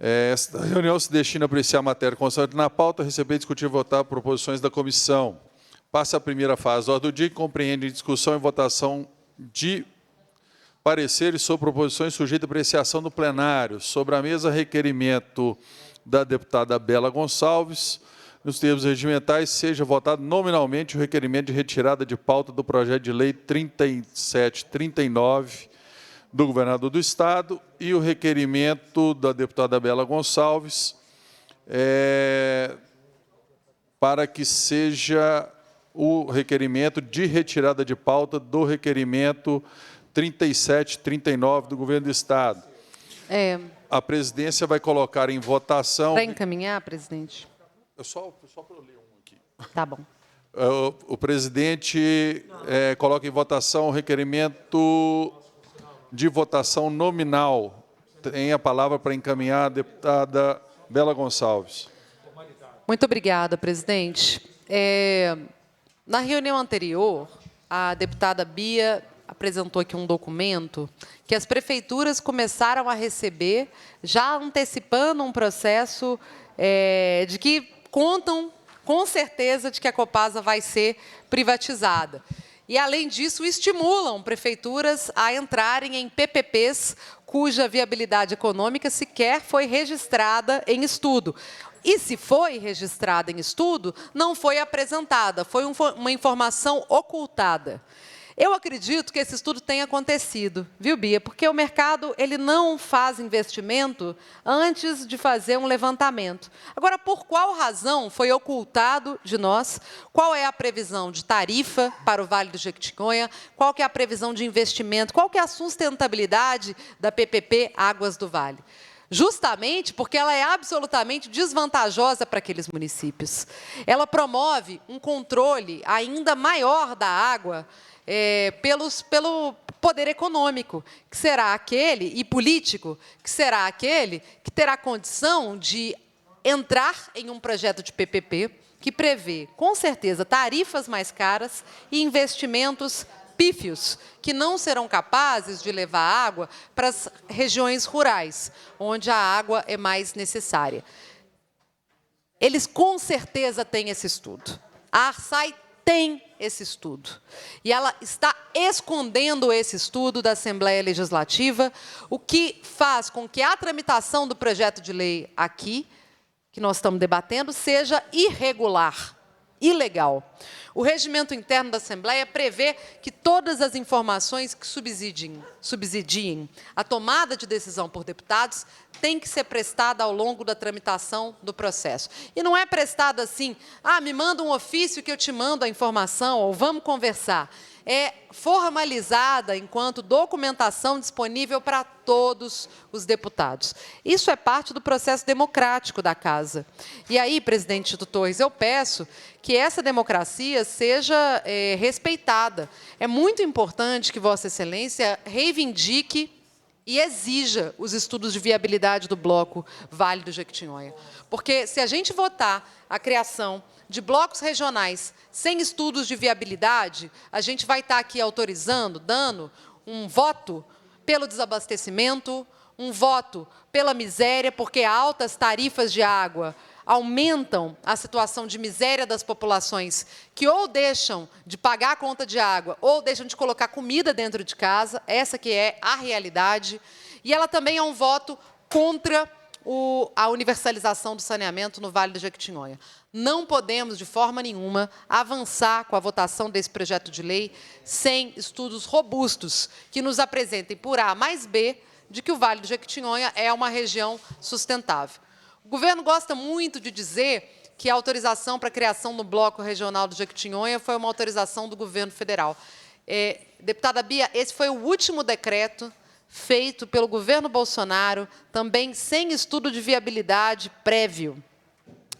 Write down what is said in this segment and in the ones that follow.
Esta reunião se destina a apreciar a matéria constante na pauta, receber, discutir e votar proposições da comissão. Passa a primeira fase da ordem do dia, que compreende discussão e votação de pareceres sobre proposições sujeitas à apreciação do plenário. Sobre a mesa, requerimento da deputada Bela Gonçalves. Nos termos regimentais, seja votado nominalmente o requerimento de retirada de pauta do projeto de lei 3739 do governador do Estado e o requerimento da deputada Bela Gonçalves para que seja o requerimento de retirada de pauta do requerimento 3739 do governo do Estado. A presidência vai colocar em votação... Para encaminhar, presidente? Só para eu ler um aqui. Tá bom. O presidente coloca em votação o requerimento de votação nominal. Tem a palavra para encaminhar a deputada Bela Gonçalves. Muito obrigada, presidente. Na reunião anterior, a deputada Bia apresentou aqui um documento que as prefeituras começaram a receber, já antecipando um processo de que contam com certeza de que a Copasa vai ser privatizada. E, além disso, estimulam prefeituras a entrarem em PPPs cuja viabilidade econômica sequer foi registrada em estudo. E, se foi registrada em estudo, não foi apresentada, foi uma informação ocultada. Eu acredito que esse estudo tenha acontecido, viu, Bia? Porque o mercado ele não faz investimento antes de fazer um levantamento. Agora, por qual razão foi ocultado de nós? Qual é a previsão de tarifa para o Vale do Jequitinhonha? Qual que é a previsão de investimento? Qual que é a sustentabilidade da PPP Águas do Vale? Justamente porque ela é absolutamente desvantajosa para aqueles municípios. Ela promove um controle ainda maior da água pelo poder econômico, que será aquele, e político, que será aquele que terá condição de entrar em um projeto de PPP que prevê, com certeza, tarifas mais caras e investimentos pífios, que não serão capazes de levar água para as regiões rurais, onde a água é mais necessária. Eles, com certeza, têm esse estudo. A Arsai tem esse estudo. E ela está escondendo esse estudo da Assembleia Legislativa, o que faz com que a tramitação do projeto de lei aqui, que nós estamos debatendo, seja irregular, ilegal. O regimento interno da Assembleia prevê que todas as informações que subsidiem a tomada de decisão por deputados têm que ser prestada ao longo da tramitação do processo. E não é prestada assim, me manda um ofício que eu te mando a informação, ou vamos conversar. É formalizada enquanto documentação disponível para todos os deputados. Isso é parte do processo democrático da Casa. E aí, presidente Tito Torres, eu peço que essa democracia seja respeitada. É muito importante que Vossa Excelência reivindique e exija os estudos de viabilidade do bloco Vale do Jequitinhonha. Porque, se a gente votar a criação de blocos regionais sem estudos de viabilidade, a gente vai estar aqui autorizando, dando um voto pelo desabastecimento, um voto pela miséria, porque altas tarifas de água aumentam a situação de miséria das populações que ou deixam de pagar a conta de água ou deixam de colocar comida dentro de casa, essa que é a realidade. E ela também é um voto contra a universalização do saneamento no Vale do Jequitinhonha. Não podemos, de forma nenhuma, avançar com a votação desse projeto de lei sem estudos robustos que nos apresentem, por A mais B, de que o Vale do Jequitinhonha é uma região sustentável. O governo gosta muito de dizer que a autorização para a criação do Bloco Regional do Jequitinhonha foi uma autorização do governo federal. Deputada Bia, esse foi o último decreto feito pelo governo Bolsonaro, também sem estudo de viabilidade prévio.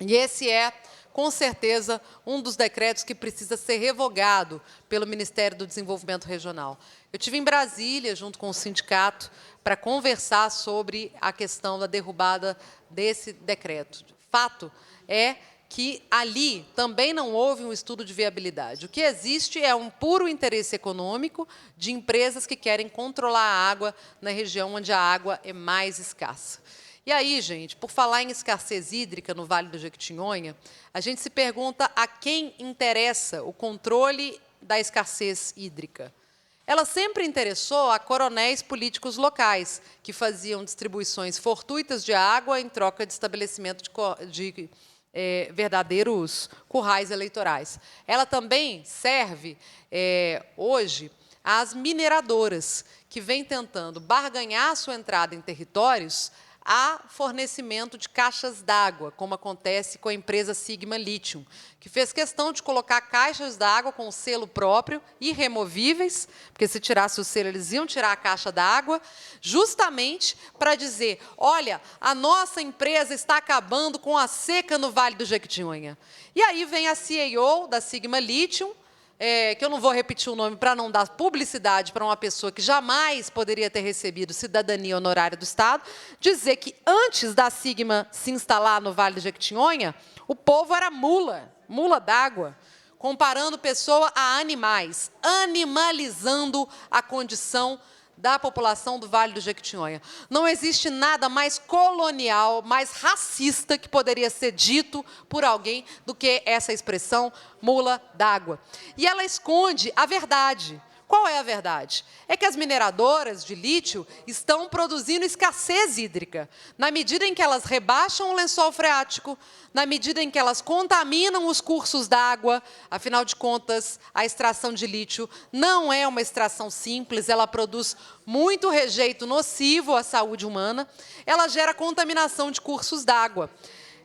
E esse é, com certeza, um dos decretos que precisa ser revogado pelo Ministério do Desenvolvimento Regional. Eu estive em Brasília, junto com o sindicato, para conversar sobre a questão da derrubada desse decreto. Fato é que ali também não houve um estudo de viabilidade. O que existe é um puro interesse econômico de empresas que querem controlar a água na região onde a água é mais escassa. E aí, gente, por falar em escassez hídrica no Vale do Jequitinhonha, a gente se pergunta a quem interessa o controle da escassez hídrica. Ela sempre interessou a coronéis políticos locais, que faziam distribuições fortuitas de água em troca de estabelecimento de verdadeiros currais eleitorais. Ela também serve, hoje, às mineradoras, que vêm tentando barganhar sua entrada em territórios a fornecimento de caixas d'água, como acontece com a empresa Sigma Lithium, que fez questão de colocar caixas d'água com selo próprio, irremovíveis, porque se tirasse o selo, eles iam tirar a caixa d'água, justamente para dizer, olha, a nossa empresa está acabando com a seca no Vale do Jequitinhonha. E aí vem a CEO da Sigma Lithium, que eu não vou repetir o nome para não dar publicidade para uma pessoa que jamais poderia ter recebido cidadania honorária do Estado, dizer que antes da Sigma se instalar no Vale do Jequitinhonha, o povo era mula d'água, comparando pessoa a animais, animalizando a condição da população do Vale do Jequitinhonha. Não existe nada mais colonial, mais racista que poderia ser dito por alguém do que essa expressão mula d'água. E ela esconde a verdade. Qual é a verdade? É que as mineradoras de lítio estão produzindo escassez hídrica, na medida em que elas rebaixam o lençol freático, na medida em que elas contaminam os cursos d'água. Afinal de contas, a extração de lítio não é uma extração simples, ela produz muito rejeito nocivo à saúde humana, ela gera contaminação de cursos d'água.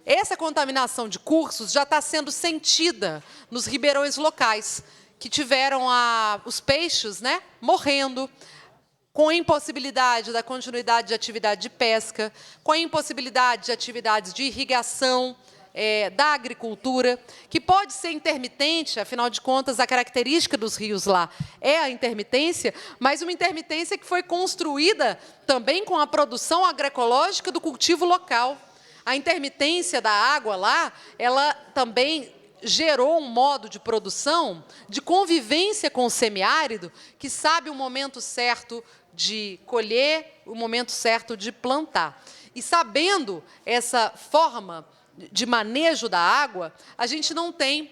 Essa contaminação de cursos já está sendo sentida nos ribeirões locais, que tiveram os peixes, né, morrendo, com a impossibilidade da continuidade de atividade de pesca, com a impossibilidade de atividades de irrigação, da agricultura, que pode ser intermitente, afinal de contas, a característica dos rios lá é a intermitência, mas uma intermitência que foi construída também com a produção agroecológica do cultivo local. A intermitência da água lá, ela também gerou um modo de produção, de convivência com o semiárido, que sabe o momento certo de colher, o momento certo de plantar. E sabendo essa forma de manejo da água, a gente não tem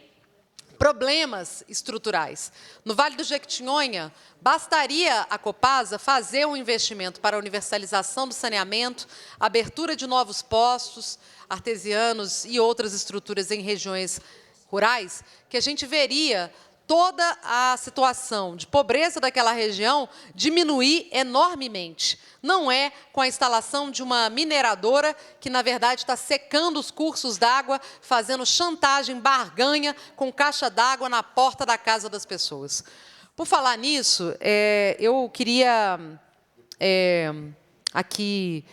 problemas estruturais. No Vale do Jequitinhonha, bastaria a Copasa fazer um investimento para a universalização do saneamento, abertura de novos postos artesianos e outras estruturas em regiões rurais, que a gente veria toda a situação de pobreza daquela região diminuir enormemente. Não é com a instalação de uma mineradora que, na verdade, está secando os cursos d'água, fazendo chantagem, barganha com caixa d'água na porta da casa das pessoas. Por falar nisso, eu queria aqui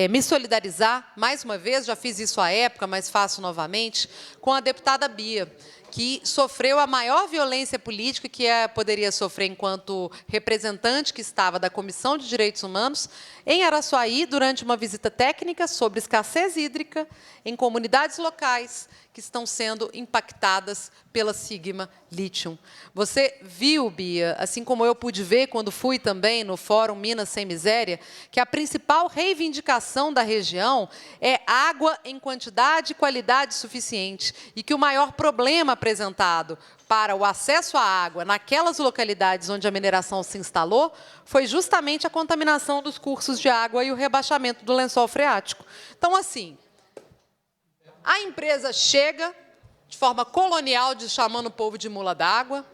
me solidarizar, mais uma vez, já fiz isso à época, mas faço novamente, com a deputada Bia, que sofreu a maior violência política que poderia sofrer enquanto representante que estava da Comissão de Direitos Humanos em Araçuaí, durante uma visita técnica sobre escassez hídrica em comunidades locais que estão sendo impactadas pela Sigma Lithium. Você viu, Bia, assim como eu pude ver quando fui também no Fórum Minas Sem Miséria, que a principal reivindicação da região é água em quantidade e qualidade suficiente, e que o maior problema apresentado para o acesso à água naquelas localidades onde a mineração se instalou foi justamente a contaminação dos cursos de água e o rebaixamento do lençol freático. Então, assim, a empresa chega, de forma colonial, chamando o povo de mula d'água,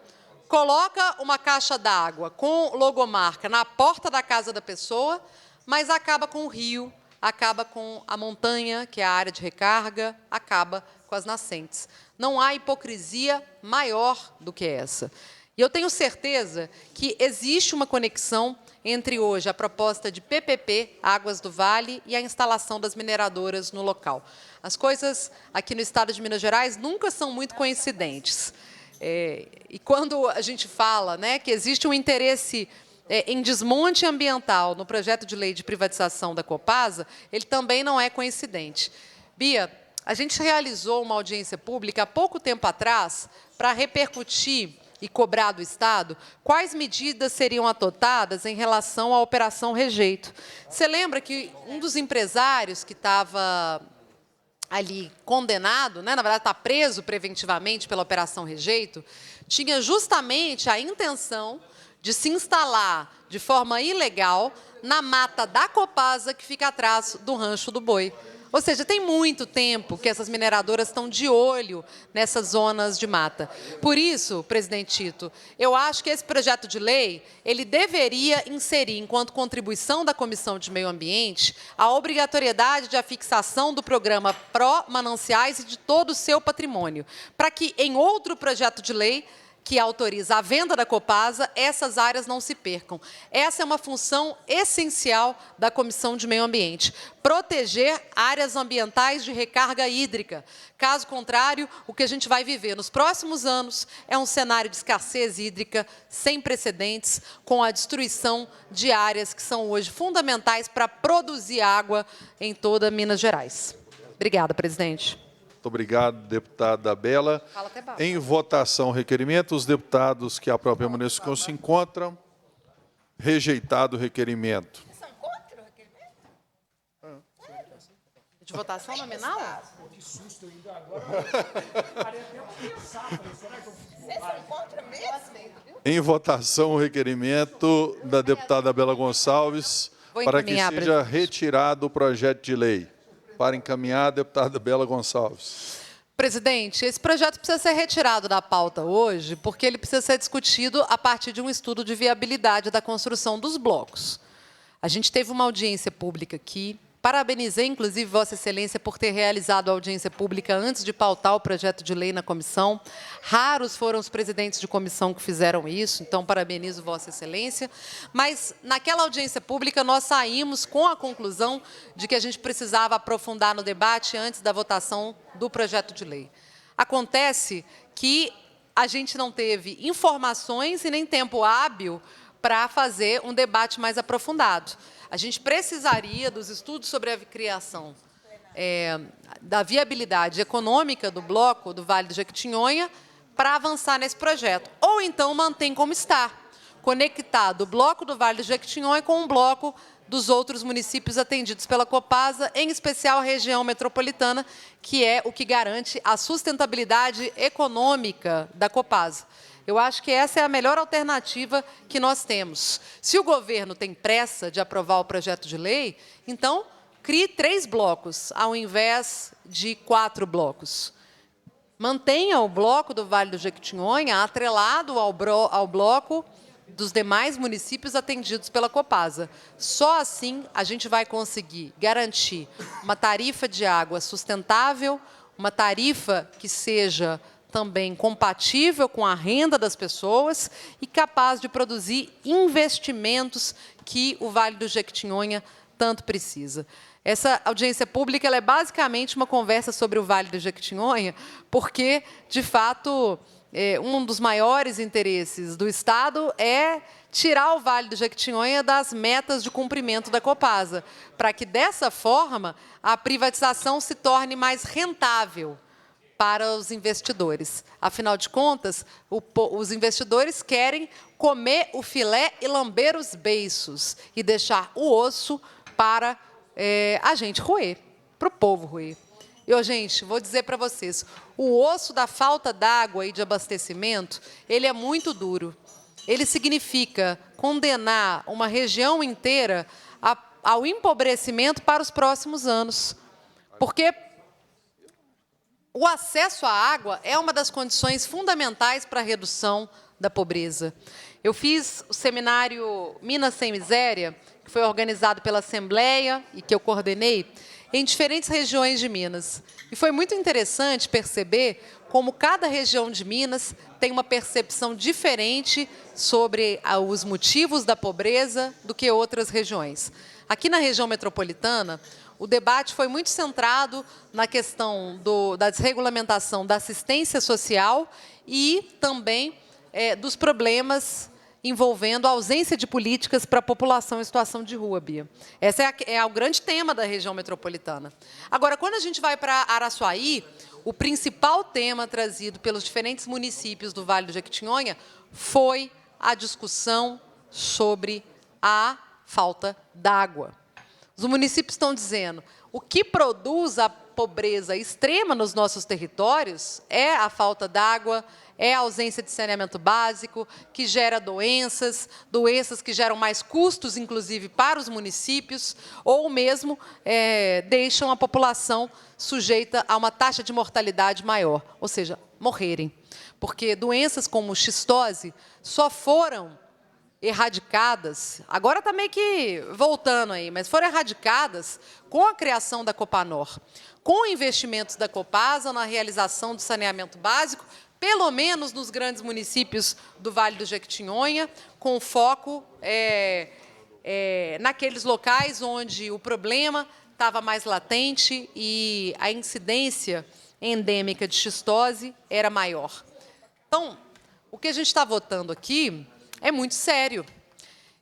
coloca uma caixa d'água com logomarca na porta da casa da pessoa, mas acaba com o rio, acaba com a montanha, que é a área de recarga, acaba com as nascentes. Não há hipocrisia maior do que essa. E eu tenho certeza que existe uma conexão entre, hoje, a proposta de PPP, Águas do Vale, e a instalação das mineradoras no local. As coisas aqui no estado de Minas Gerais nunca são muito coincidentes. E quando a gente fala, né, que existe um interesse em desmonte ambiental no projeto de lei de privatização da Copasa, ele também não é coincidente. Bia, a gente realizou uma audiência pública há pouco tempo atrás para repercutir e cobrar do Estado, quais medidas seriam adotadas em relação à Operação Rejeito? Você lembra que um dos empresários que estava ali condenado, né, na verdade está preso preventivamente pela Operação Rejeito, tinha justamente a intenção de se instalar de forma ilegal na mata da Copasa, que fica atrás do Rancho do Boi. Ou seja, tem muito tempo que essas mineradoras estão de olho nessas zonas de mata. Por isso, presidente Tito, eu acho que esse projeto de lei, ele deveria inserir, enquanto contribuição da Comissão de Meio Ambiente, a obrigatoriedade de afixação do programa Pró-Mananciais e de todo o seu patrimônio, para que, em outro projeto de lei, que autoriza a venda da Copasa, essas áreas não se percam. Essa é uma função essencial da Comissão de Meio Ambiente, proteger áreas ambientais de recarga hídrica. Caso contrário, o que a gente vai viver nos próximos anos é um cenário de escassez hídrica sem precedentes, com a destruição de áreas que são hoje fundamentais para produzir água em toda Minas Gerais. Obrigada, presidente. Muito obrigado, deputada Bela. Em votação, o requerimento. Os deputados que aprovam nesse que se encontram. Rejeitado o requerimento. São contra o requerimento? De votação nominal? Que susto ainda agora. Parei até eu pensar. Vocês são contra mesmo? Em votação, o requerimento da deputada Bela Gonçalves para que seja presidente. retirado o projeto de lei. Para encaminhar, a deputada Bela Gonçalves. Presidente, esse projeto precisa ser retirado da pauta hoje, porque ele precisa ser discutido a partir de um estudo de viabilidade da construção dos blocos. A gente teve uma audiência pública aqui. Parabenizei, inclusive, Vossa Excelência por ter realizado a audiência pública antes de pautar o projeto de lei na comissão. Raros foram os presidentes de comissão que fizeram isso, então parabenizo Vossa Excelência. Mas, naquela audiência pública, nós saímos com a conclusão de que a gente precisava aprofundar no debate antes da votação do projeto de lei. Acontece que a gente não teve informações e nem tempo hábil para fazer um debate mais aprofundado. A gente precisaria dos estudos sobre a criação da viabilidade econômica do bloco do Vale do Jequitinhonha para avançar nesse projeto. Ou então mantém como está, conectado o bloco do Vale do Jequitinhonha com o bloco dos outros municípios atendidos pela Copasa, em especial a região metropolitana, que é o que garante a sustentabilidade econômica da Copasa. Eu acho que essa é a melhor alternativa que nós temos. Se o governo tem pressa de aprovar o projeto de lei, então crie 3 blocos, ao invés de 4 blocos. Mantenha o bloco do Vale do Jequitinhonha atrelado ao bloco dos demais municípios atendidos pela Copasa. Só assim a gente vai conseguir garantir uma tarifa de água sustentável, uma tarifa que seja também compatível com a renda das pessoas e capaz de produzir investimentos que o Vale do Jequitinhonha tanto precisa. Essa audiência pública ela é basicamente uma conversa sobre o Vale do Jequitinhonha, porque, de fato, um dos maiores interesses do Estado é tirar o Vale do Jequitinhonha das metas de cumprimento da Copasa, para que, dessa forma, a privatização se torne mais rentável para os investidores. Afinal de contas, os investidores querem comer o filé e lamber os beiços e deixar o osso para a gente roer, para o povo roer. E, gente, vou dizer para vocês, o osso da falta d'água e de abastecimento, ele é muito duro. Ele significa condenar uma região inteira ao empobrecimento para os próximos anos. Porque o acesso à água é uma das condições fundamentais para a redução da pobreza. Eu fiz o seminário Minas Sem Miséria, que foi organizado pela Assembleia e que eu coordenei, em diferentes regiões de Minas. E foi muito interessante perceber como cada região de Minas tem uma percepção diferente sobre os motivos da pobreza do que outras regiões. Aqui na região metropolitana, o debate foi muito centrado na questão da desregulamentação da assistência social e também dos problemas envolvendo a ausência de políticas para a população em situação de rua, Bia. Esse é o grande tema da região metropolitana. Agora, quando a gente vai para Araçuaí, o principal tema trazido pelos diferentes municípios do Vale do Jequitinhonha foi a discussão sobre a falta d'água. Os municípios estão dizendo, o que produz a pobreza extrema nos nossos territórios é a falta d'água, é a ausência de saneamento básico, que gera doenças que geram mais custos, inclusive, para os municípios, ou mesmo deixam a população sujeita a uma taxa de mortalidade maior, ou seja, morrerem. Porque doenças como xistose só foram erradicadas, agora está meio que voltando aí, mas foram erradicadas com a criação da Copanor, com investimentos da Copasa na realização do saneamento básico, pelo menos nos grandes municípios do Vale do Jequitinhonha, com foco naqueles locais onde o problema estava mais latente e a incidência endêmica de xistose era maior. Então, o que a gente está votando aqui é muito sério.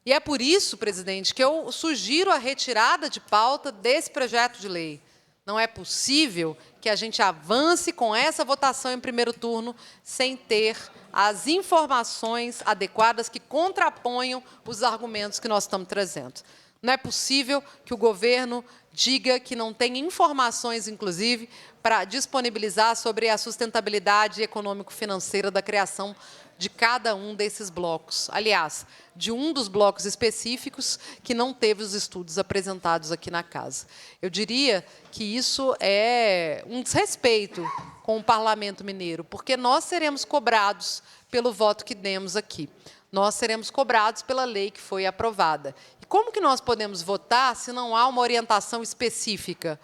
E é por isso, presidente, que eu sugiro a retirada de pauta desse projeto de lei. Não é possível que a gente avance com essa votação em primeiro turno sem ter as informações adequadas que contraponham os argumentos que nós estamos trazendo. Não é possível que o governo diga que não tem informações, inclusive, para disponibilizar sobre a sustentabilidade econômico-financeira da criação de cada um desses blocos. Aliás, de um dos blocos específicos que não teve os estudos apresentados aqui na casa. Eu diria que isso é um desrespeito com o Parlamento Mineiro, porque nós seremos cobrados pelo voto que demos aqui. Nós seremos cobrados pela lei que foi aprovada. E como que nós podemos votar se não há uma orientação específica?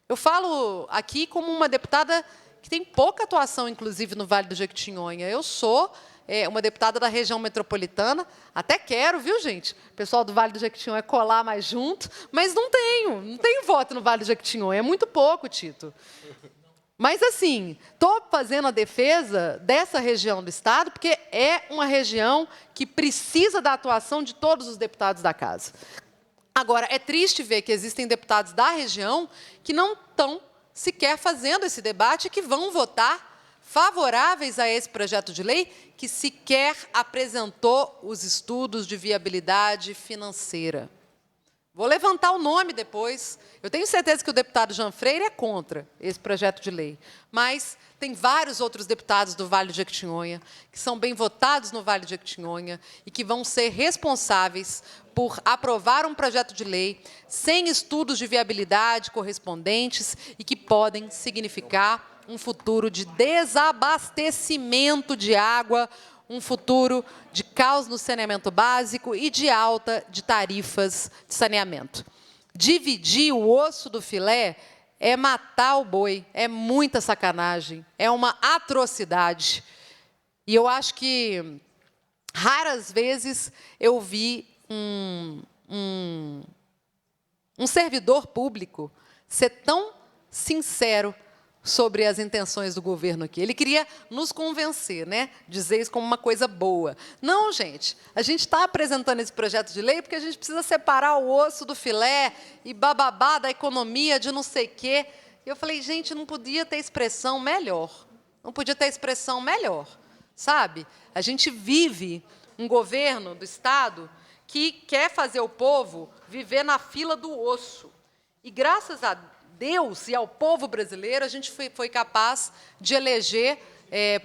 Eu falo aqui como uma deputada que tem pouca atuação, inclusive, no Vale do Jequitinhonha. Eu sou uma deputada da região metropolitana, até quero, viu, gente? O pessoal do Vale do Jequitinhonha colar mais junto, mas não tenho voto no Vale do Jequitinhonha, é muito pouco, Tito. Mas, assim, estou fazendo a defesa dessa região do Estado, porque é uma região que precisa da atuação de todos os deputados da casa. Agora, é triste ver que existem deputados da região que não estão sequer fazendo esse debate e que vão votar favoráveis a esse projeto de lei que sequer apresentou os estudos de viabilidade financeira. Vou levantar o nome depois. Eu tenho certeza que o deputado Jean Freire é contra esse projeto de lei, mas tem vários outros deputados do Vale do Jequitinhonha que são bem votados no Vale do Jequitinhonha e que vão ser responsáveis por aprovar um projeto de lei sem estudos de viabilidade correspondentes e que podem significar um futuro de desabastecimento de água, um futuro de caos no saneamento básico e de alta de tarifas de saneamento. Dividir o osso do filé é matar o boi, é muita sacanagem, é uma atrocidade. E eu acho que raras vezes eu vi um servidor público ser tão sincero sobre as intenções do governo aqui. Ele queria nos convencer, né? Dizer isso como uma coisa boa. Não, gente, a gente está apresentando esse projeto de lei porque a gente precisa separar o osso do filé e bababá da economia de não sei o quê. E eu falei, gente, não podia ter expressão melhor. Não podia ter expressão melhor, sabe? A gente vive um governo do Estado que quer fazer o povo viver na fila do osso. E, graças a Deus e ao povo brasileiro, a gente foi capaz de eleger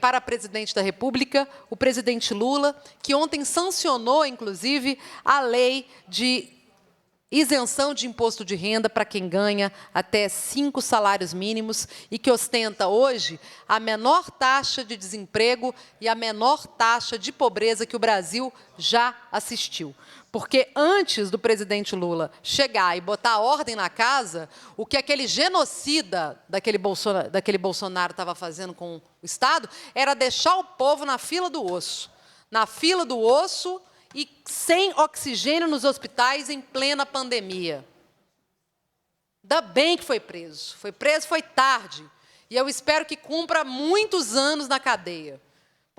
para presidente da República o presidente Lula, que ontem sancionou, inclusive, a lei de isenção de imposto de renda para quem ganha até 5 salários mínimos e que ostenta hoje a menor taxa de desemprego e a menor taxa de pobreza que o Brasil já assistiu. Porque antes do presidente Lula chegar e botar ordem na casa, o que aquele genocida daquele Bolsonaro estava fazendo com o Estado era deixar o povo na fila do osso. Na fila do osso e sem oxigênio nos hospitais em plena pandemia. Ainda bem que foi preso. Foi preso, foi tarde. E eu espero que cumpra muitos anos na cadeia.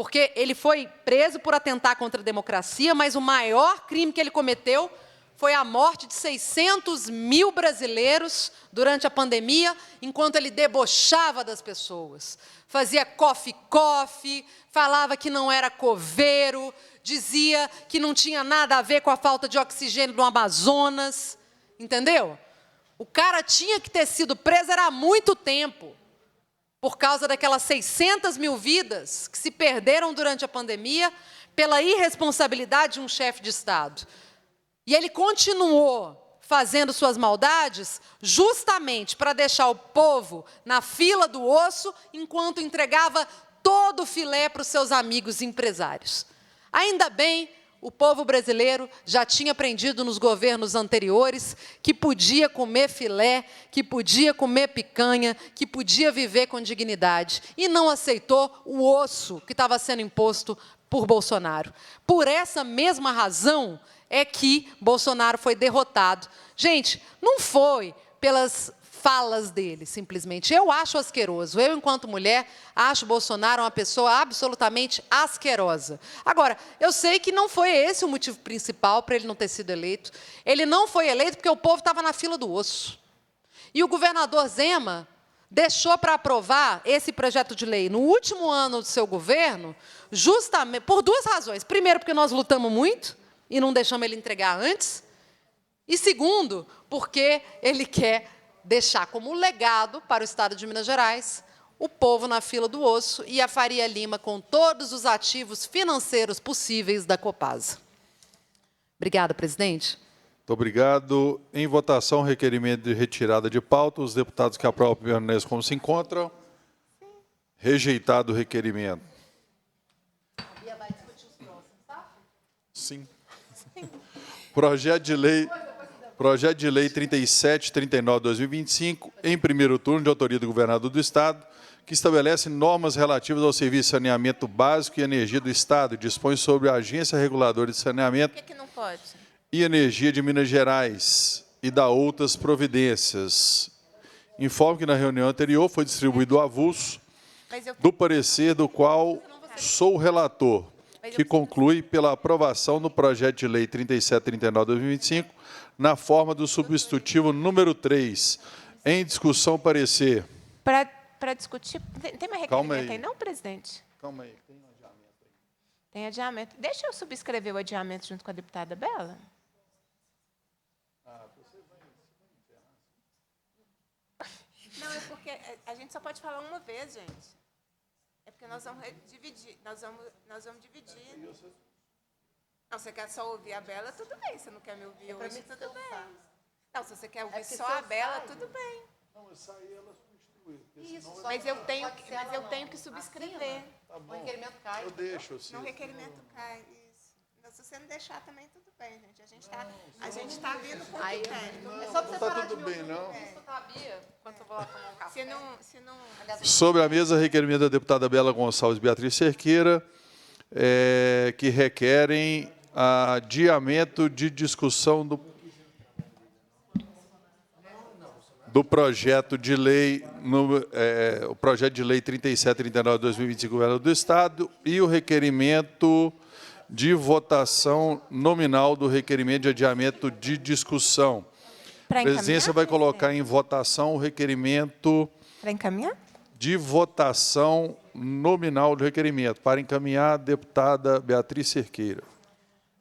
Porque ele foi preso por atentar contra a democracia, mas o maior crime que ele cometeu foi a morte de 600 mil brasileiros durante a pandemia, enquanto ele debochava das pessoas. Fazia coffee, falava que não era coveiro, dizia que não tinha nada a ver com a falta de oxigênio no Amazonas. Entendeu? O cara tinha que ter sido preso há muito tempo, por causa daquelas 600 mil vidas que se perderam durante a pandemia pela irresponsabilidade de um chefe de Estado. E ele continuou fazendo suas maldades justamente para deixar o povo na fila do osso, enquanto entregava todo o filé para os seus amigos empresários. Ainda bem, o povo brasileiro já tinha aprendido nos governos anteriores que podia comer filé, que podia comer picanha, que podia viver com dignidade, e não aceitou o osso que estava sendo imposto por Bolsonaro. Por essa mesma razão é que Bolsonaro foi derrotado. Gente, não foi pelas falas dele, simplesmente. Eu acho asqueroso. Eu, enquanto mulher, acho Bolsonaro uma pessoa absolutamente asquerosa. Agora, eu sei que não foi esse o motivo principal para ele não ter sido eleito. Ele não foi eleito porque o povo estava na fila do osso. E o governador Zema deixou para aprovar esse projeto de lei no último ano do seu governo, justamente por duas razões. Primeiro, porque nós lutamos muito e não deixamos ele entregar antes. E segundo, porque ele quer deixar como legado para o Estado de Minas Gerais o povo na fila do osso e a Faria Lima com todos os ativos financeiros possíveis da Copasa. Obrigada, presidente. Muito obrigado. Em votação, requerimento de retirada de pauta. Os deputados que aprovam permanecem como se encontram. Rejeitado o requerimento. A Bia vai discutir os próximos, tá? Sim. Projeto de Lei 3739/2025, em primeiro turno, de autoria do governador do Estado, que estabelece normas relativas ao serviço de saneamento básico e energia do Estado e dispõe sobre a Agência Reguladora de Saneamento Por que não pode? e Energia de Minas Gerais e dá outras providências. Informo que na reunião anterior foi distribuído o avulso do parecer do qual sou o relator, que conclui pela aprovação do projeto de lei 3739/2025, na forma do substitutivo número 3. Em discussão, parecer. Para discutir... Tem mais Calma requerimento aí. aí, não, presidente? Calma aí, tem um adiamento aí. Tem adiamento. Deixa eu subscrever o adiamento junto com a deputada Bela. Não, é porque a gente só pode falar uma vez, gente. É porque nós vamos dividir. Nós vamos dividir. Não, você quer só ouvir a Bela, tudo bem. Você não quer me ouvir hoje, tudo bem. Não, se você quer ouvir só a Bela, tudo bem. Não, essa aí ela substitui. Isso, Mas eu tenho que subscrever. Tá O requerimento cai. Eu deixo, assim. No requerimento cai, isso. Mas se você não deixar também, tudo bem, gente. A gente tá vindo com o que tem. É só para você Não tá parar tudo de bem, me não. ouvir, escutar a Bia, enquanto eu vou lá tomar um café. Se não... Sobre a mesa, requerimento da deputada Bela Gonçalves e Beatriz Cerqueira, que requerem adiamento de discussão do projeto de lei, o projeto de lei 3739/2025 do Governo do Estado e o requerimento de votação nominal do requerimento de adiamento de discussão. A presidência vai colocar em votação o requerimento Para encaminhar? de votação nominal do requerimento. Para encaminhar, a deputada Beatriz Cerqueira.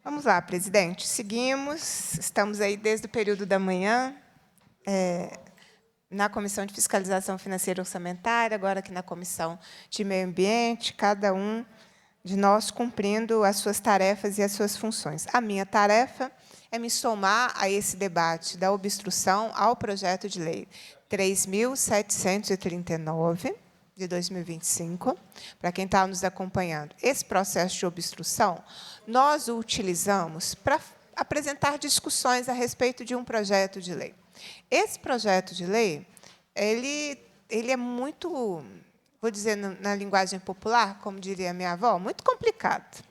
Vamos lá, presidente. Seguimos. Estamos aí desde o período da manhã, na Comissão de Fiscalização Financeira e Orçamentária, agora aqui na Comissão de Meio Ambiente, cada um de nós cumprindo as suas tarefas e as suas funções. A minha tarefa é me somar a esse debate da obstrução ao projeto de lei 3.739, de 2025. Para quem está nos acompanhando, esse processo de obstrução, nós o utilizamos para apresentar discussões a respeito de um projeto de lei. Esse projeto de lei, ele é muito, vou dizer na linguagem popular, como diria minha avó, muito complicado.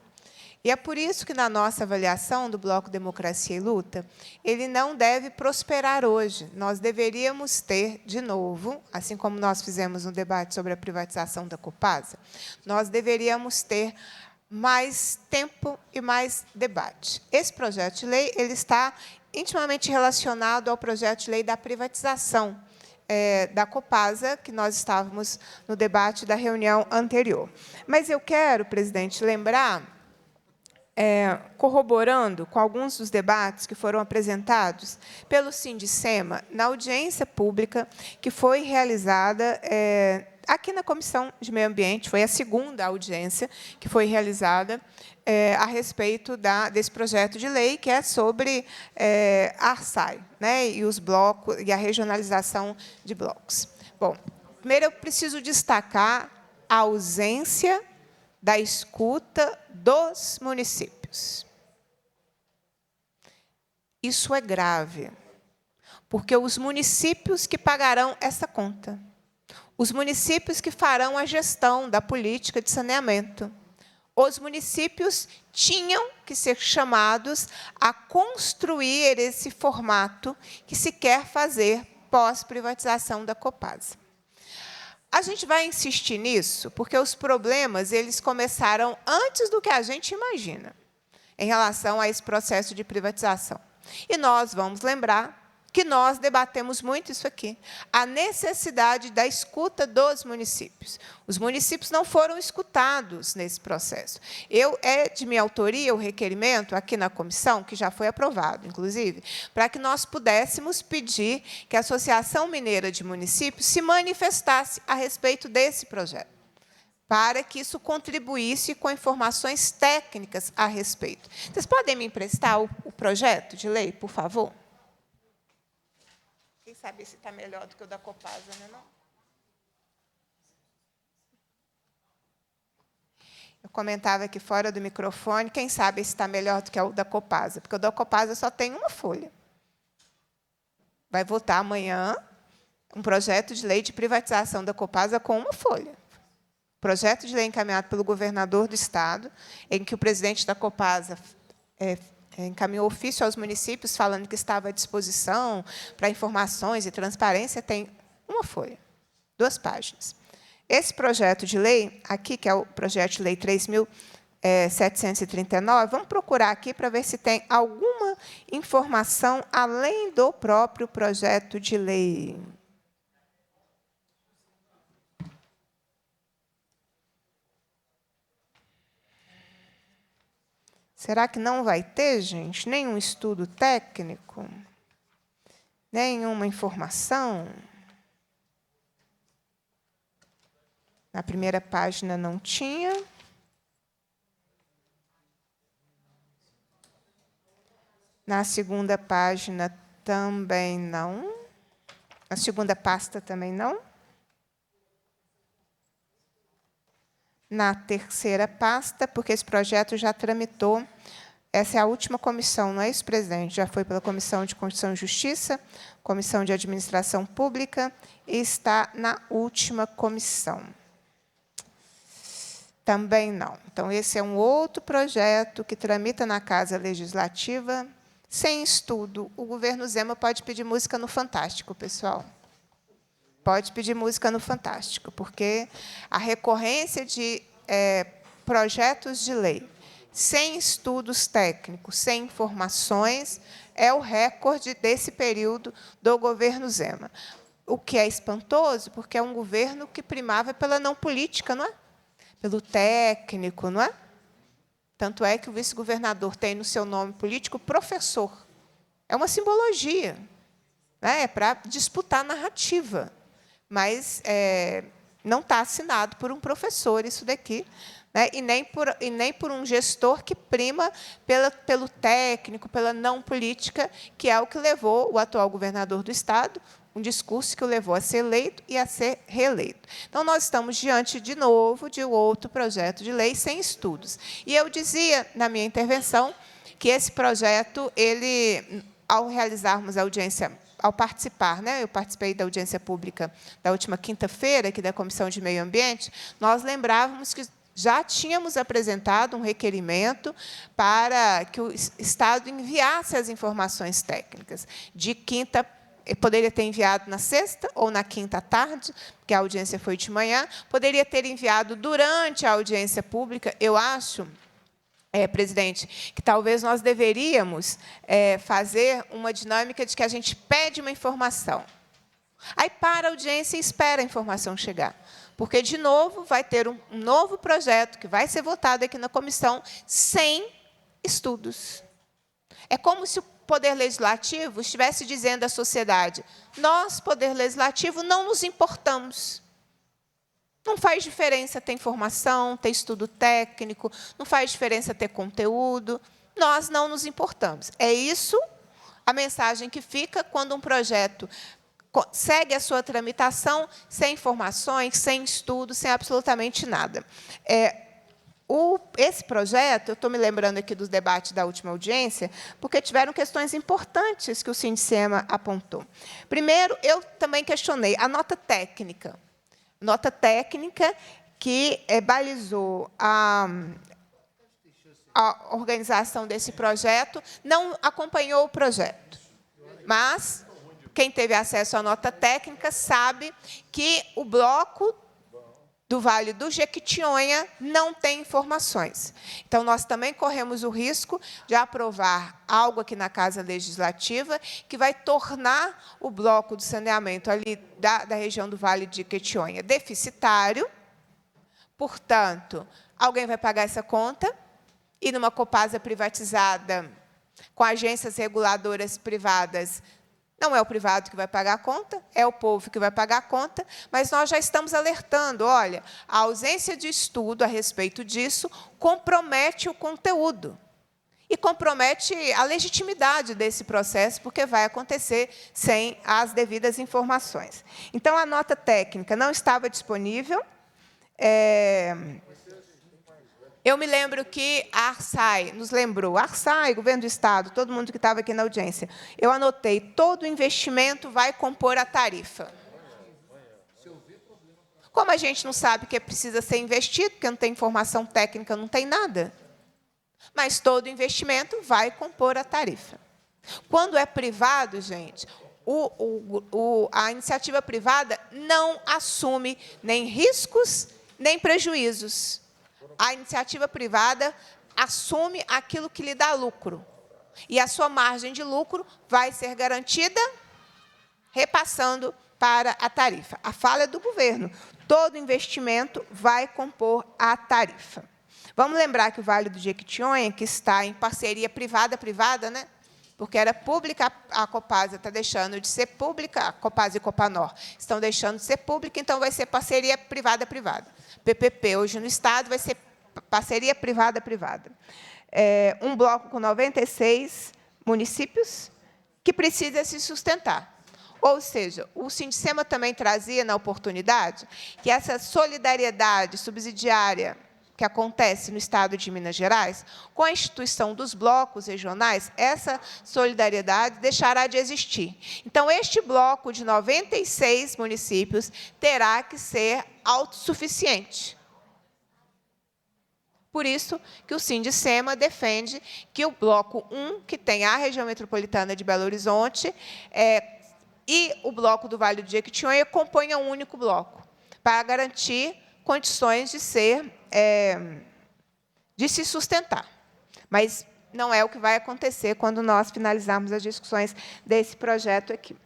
E é por isso que, na nossa avaliação do Bloco Democracia e Luta, ele não deve prosperar hoje. Nós deveríamos ter, de novo, assim como nós fizemos no debate sobre a privatização da Copasa, nós deveríamos ter mais tempo e mais debate. Esse projeto de lei ele está intimamente relacionado ao projeto de lei da privatização da Copasa, que nós estávamos no debate da reunião anterior. Mas eu quero, presidente, lembrar, corroborando com alguns dos debates que foram apresentados pelo Sindicema na audiência pública que foi realizada aqui na Comissão de Meio Ambiente, foi a segunda audiência que foi realizada a respeito desse projeto de lei, que é sobre a ARSAI, né, e os blocos e a regionalização de blocos. Bom, primeiro eu preciso destacar a ausência da escuta dos municípios. Isso é grave, porque os municípios que pagarão essa conta, os municípios que farão a gestão da política de saneamento, os municípios tinham que ser chamados a construir esse formato que se quer fazer pós-privatização da Copasa. A gente vai insistir nisso, porque os problemas eles começaram antes do que a gente imagina, em relação a esse processo de privatização. E nós vamos lembrar que nós debatemos muito isso aqui, a necessidade da escuta dos municípios. Os municípios não foram escutados nesse processo. É de minha autoria o requerimento aqui na comissão, que já foi aprovado, inclusive, para que nós pudéssemos pedir que a Associação Mineira de Municípios se manifestasse a respeito desse projeto, para que isso contribuísse com informações técnicas a respeito. Vocês podem me emprestar o projeto de lei, por favor? Quem sabe se está melhor do que o da Copasa, né, não? Eu comentava aqui fora do microfone, quem sabe se está melhor do que o da Copasa, porque o da Copasa só tem uma folha. Vai votar amanhã um projeto de lei de privatização da Copasa com uma folha. Projeto de lei encaminhado pelo governador do Estado, em que o presidente da Copasa encaminhou ofício aos municípios falando que estava à disposição para informações e transparência, tem uma folha, 2 páginas. Esse projeto de lei, aqui, que é o projeto de lei 3.739, vamos procurar aqui para ver se tem alguma informação além do próprio projeto de lei. Será que não vai ter, gente, nenhum estudo técnico? Nenhuma informação? Na primeira página não tinha. Na segunda página também não. Na segunda pasta também não. Na terceira pasta, porque esse projeto já tramitou. Essa é a última comissão, não é isso, presidente? Já foi pela Comissão de Constituição e Justiça, Comissão de Administração Pública, e está na última comissão. Também não. Então, esse é um outro projeto que tramita na Casa Legislativa, sem estudo. O governo Zema pode pedir música no Fantástico, pessoal. Pode pedir música no Fantástico, porque a recorrência de projetos de lei sem estudos técnicos, sem informações, é o recorde desse período do governo Zema. O que é espantoso, porque é um governo que primava pela não política, não é? Pelo técnico, não é? Tanto é que o vice-governador tem no seu nome político professor. É uma simbologia, né? É para disputar narrativa. Mas não está assinado por um professor isso daqui, né? e nem por um gestor que prima pelo técnico, pela não política, que é o que levou o atual governador do Estado, um discurso que o levou a ser eleito e a ser reeleito. Então, nós estamos diante, de novo, de outro projeto de lei sem estudos. E eu dizia, na minha intervenção, que esse projeto, ele, ao realizarmos a audiência, ao participar, né, eu participei da audiência pública da última quinta-feira, aqui da Comissão de Meio Ambiente, nós lembrávamos que já tínhamos apresentado um requerimento para que o Estado enviasse as informações técnicas. De quinta, poderia ter enviado na sexta ou na quinta à tarde, porque a audiência foi de manhã, poderia ter enviado durante a audiência pública. Eu acho, presidente, que talvez nós deveríamos fazer uma dinâmica de que a gente pede uma informação, aí para a audiência e espera a informação chegar. Porque, de novo, vai ter um novo projeto que vai ser votado aqui na comissão sem estudos. É como se o Poder Legislativo estivesse dizendo à sociedade: nós, Poder Legislativo, não nos importamos. Não faz diferença ter informação, ter estudo técnico, não faz diferença ter conteúdo, nós não nos importamos. É isso a mensagem que fica quando um projeto segue a sua tramitação sem informações, sem estudo, sem absolutamente nada. Esse projeto, eu estou me lembrando aqui dos debates da última audiência, porque tiveram questões importantes que o Sindicema apontou. Primeiro, eu também questionei a nota técnica. Nota técnica que balizou a organização desse projeto, não acompanhou o projeto. Mas quem teve acesso à nota técnica sabe que o bloco do Vale do Jequitinhonha não tem informações. Então, nós também corremos o risco de aprovar algo aqui na Casa Legislativa que vai tornar o bloco do saneamento ali da região do Vale de Jequitinhonha deficitário. Portanto, alguém vai pagar essa conta, e numa Copasa privatizada, com agências reguladoras privadas, não é o privado que vai pagar a conta, é o povo que vai pagar a conta, mas nós já estamos alertando, olha, a ausência de estudo a respeito disso compromete o conteúdo e compromete a legitimidade desse processo, porque vai acontecer sem as devidas informações. Então, a nota técnica não estava disponível. Eu me lembro que a Arsai nos lembrou, Arsai, Governo do Estado, todo mundo que estava aqui na audiência, eu anotei, todo investimento vai compor a tarifa. Como a gente não sabe que precisa ser investido, porque não tem informação técnica, não tem nada, mas todo investimento vai compor a tarifa. Quando é privado, gente, a iniciativa privada não assume nem riscos, nem prejuízos. A iniciativa privada assume aquilo que lhe dá lucro. E a sua margem de lucro vai ser garantida repassando para a tarifa. A fala é do governo. Todo investimento vai compor a tarifa. Vamos lembrar que o Vale do Jequitinhonha, que está em parceria privada-privada, né? Porque era pública, a Copasa está deixando de ser pública, a Copasa e Copanor estão deixando de ser pública, então vai ser parceria privada-privada. PPP, hoje no Estado, vai ser parceria privada-privada. Um bloco com 96 municípios que precisa se sustentar. Ou seja, o Sindicema também trazia, na oportunidade, que essa solidariedade subsidiária que acontece no Estado de Minas Gerais, com a instituição dos blocos regionais, essa solidariedade deixará de existir. Então, este bloco de 96 municípios terá que ser autossuficiente. Por isso que o Sindicema defende que o bloco 1, que tem a região metropolitana de Belo Horizonte, e o bloco do Vale do Jequitinhonha componha um único bloco, para garantir condições de se sustentar. Mas não é o que vai acontecer quando nós finalizarmos as discussões desse projeto aqui.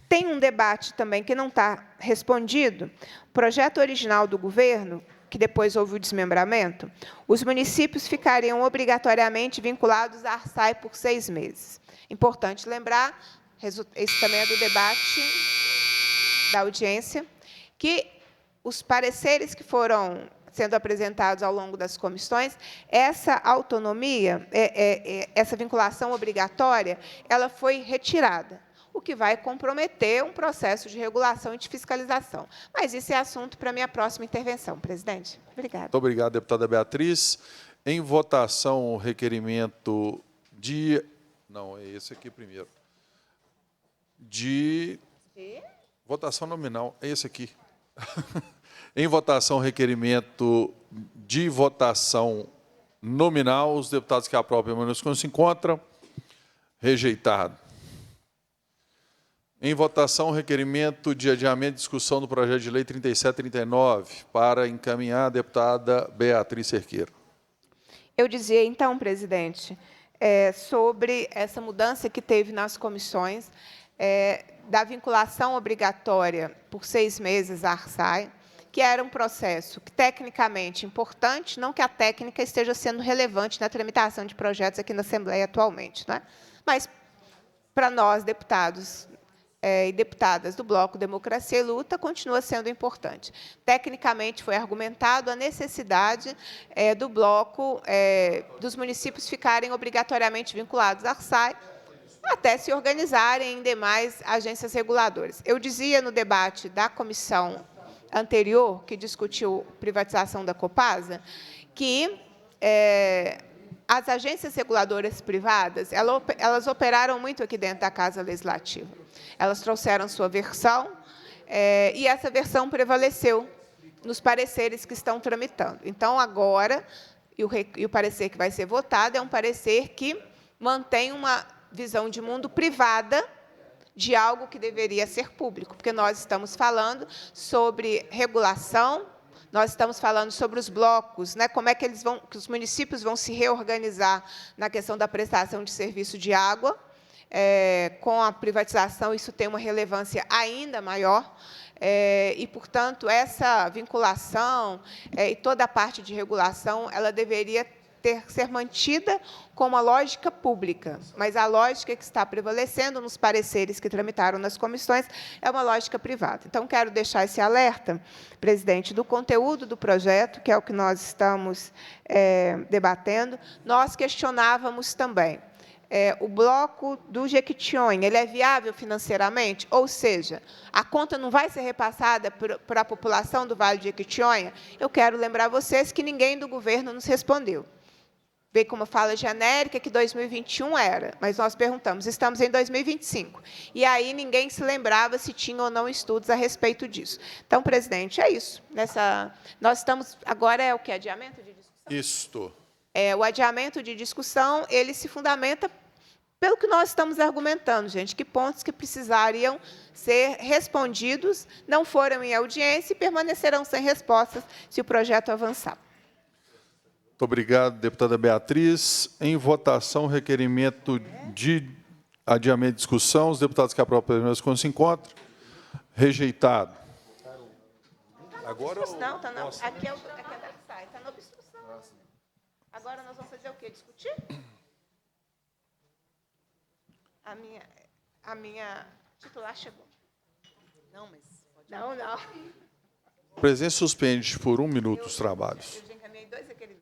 Tem um debate também que não está respondido. O projeto original do governo, que depois houve o desmembramento, os municípios ficariam obrigatoriamente vinculados à Arsai por 6 meses. Importante lembrar, esse também é do debate da audiência, que os pareceres que foram sendo apresentados ao longo das comissões, essa autonomia, essa vinculação obrigatória, ela foi retirada, o que vai comprometer um processo de regulação e de fiscalização. Mas isso é assunto para a minha próxima intervenção, presidente. Obrigada. Muito obrigado, deputada Beatriz. Em votação, o requerimento de... Não, é esse aqui primeiro. Votação nominal, é esse aqui. Em votação, requerimento de votação nominal. Os deputados que aprovam permaneçam como se encontram. Rejeitado. Em votação, requerimento de adiamento de discussão do projeto de lei 3739, para encaminhar a deputada Beatriz Cerqueira. Eu dizia, então, presidente, sobre essa mudança que teve nas comissões, da vinculação obrigatória por 6 meses à ARSAI, que era um processo que, tecnicamente importante, não que a técnica esteja sendo relevante na tramitação de projetos aqui na Assembleia atualmente, não é? Mas, para nós, deputados e deputadas do Bloco Democracia e Luta, continua sendo importante. Tecnicamente, foi argumentado a necessidade do bloco, dos municípios ficarem obrigatoriamente vinculados à ARSAI, até se organizarem em demais agências reguladoras. Eu dizia no debate da comissão anterior, que discutiu privatização da Copasa, que as agências reguladoras privadas, elas operaram muito aqui dentro da Casa Legislativa. Elas trouxeram sua versão, e essa versão prevaleceu nos pareceres que estão tramitando. Então, agora, e o parecer que vai ser votado é um parecer que mantém uma visão de mundo privada de algo que deveria ser público, porque nós estamos falando sobre regulação, nós estamos falando sobre os blocos, né, como é que os municípios vão se reorganizar na questão da prestação de serviço de água. Com a privatização, isso tem uma relevância ainda maior, e, portanto, essa vinculação e toda a parte de regulação, ela deveria ser mantida com uma lógica pública, mas a lógica que está prevalecendo nos pareceres que tramitaram nas comissões é uma lógica privada. Então, quero deixar esse alerta, presidente, do conteúdo do projeto, que é o que nós estamos debatendo. Nós questionávamos também o bloco do Jequitinhonha, ele é viável financeiramente? Ou seja, a conta não vai ser repassada para a população do Vale do Jequitinhonha? Eu quero lembrar vocês que ninguém do governo nos respondeu. Veio com uma fala genérica que 2021 era, mas nós perguntamos, estamos em 2025. E aí ninguém se lembrava se tinha ou não estudos a respeito disso. Então, presidente, é isso. Nós estamos, agora é o que? Adiamento de discussão? Isto. O adiamento de discussão, ele se fundamenta pelo que nós estamos argumentando, gente, que pontos que precisariam ser respondidos não foram em audiência e permanecerão sem respostas se o projeto avançar. Muito obrigado, deputada Beatriz. Em votação, requerimento de adiamento de discussão. Os deputados que aprovam permaneçam como se encontram. Rejeitado. Agora não, tá não. Aqui é da SAI, está na obstrução. Agora nós vamos fazer o quê? Discutir? A minha titular chegou. Não, mas... Não. A presidência suspende por 1 minuto os trabalhos. Eu já encaminhei 2 requerimentos.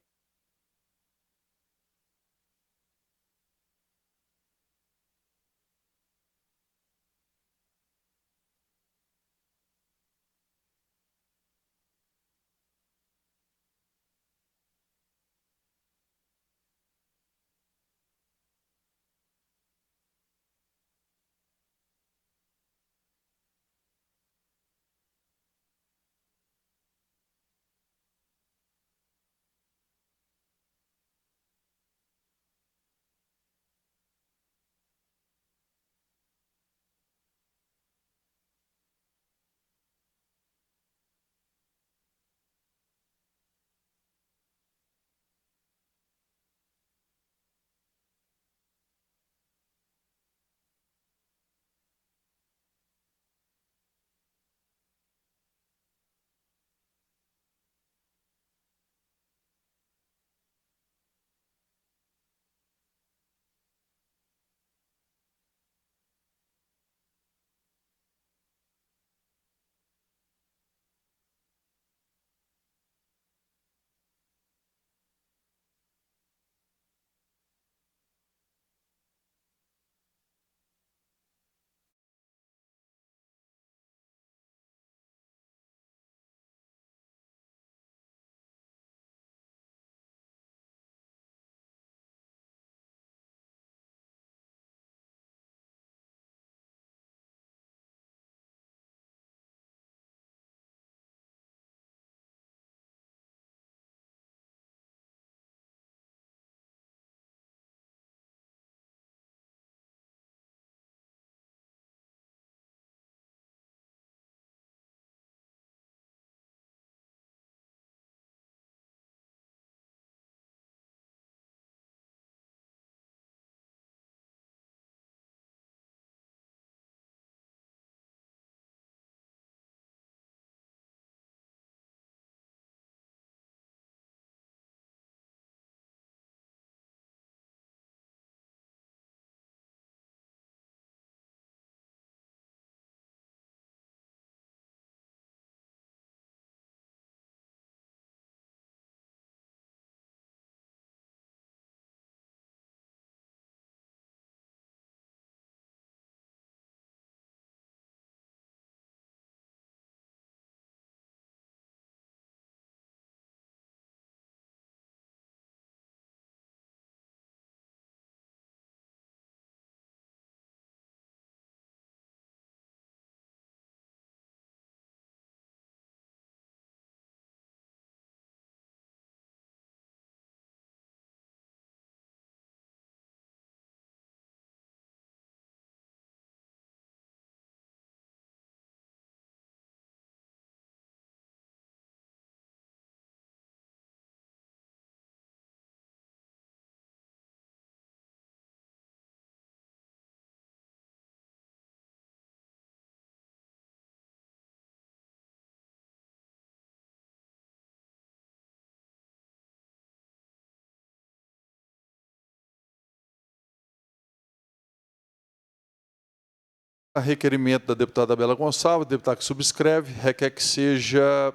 A requerimento da deputada Bela Gonçalves, deputada que subscreve, requer que seja